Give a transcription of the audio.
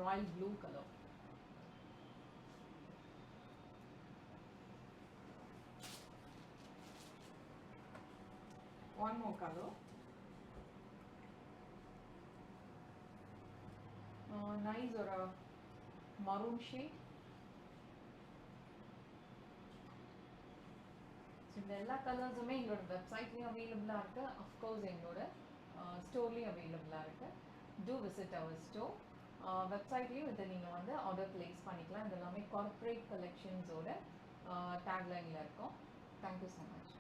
Royal blue colour. One more color. Nice or a maroon shade. So இந்த எல்லா கலர்ஸுமே எங்களோட வெப்சைட்லேயும் அவைலபிளாக இருக்குது. அஃப்கோர்ஸ் எங்களோட ஸ்டோர்லேயும் அவைலபிளாக இருக்குது. To visit our store. வெப்சைட்லேயும் இதை நீங்கள் வந்து ஆர்டர் ப்ளேஸ் பண்ணிக்கலாம். இது எல்லாமே கார்ப்பரேட் கலெக்ஷன்ஸோட டேக்லைனில் இருக்கும். Thank you so much.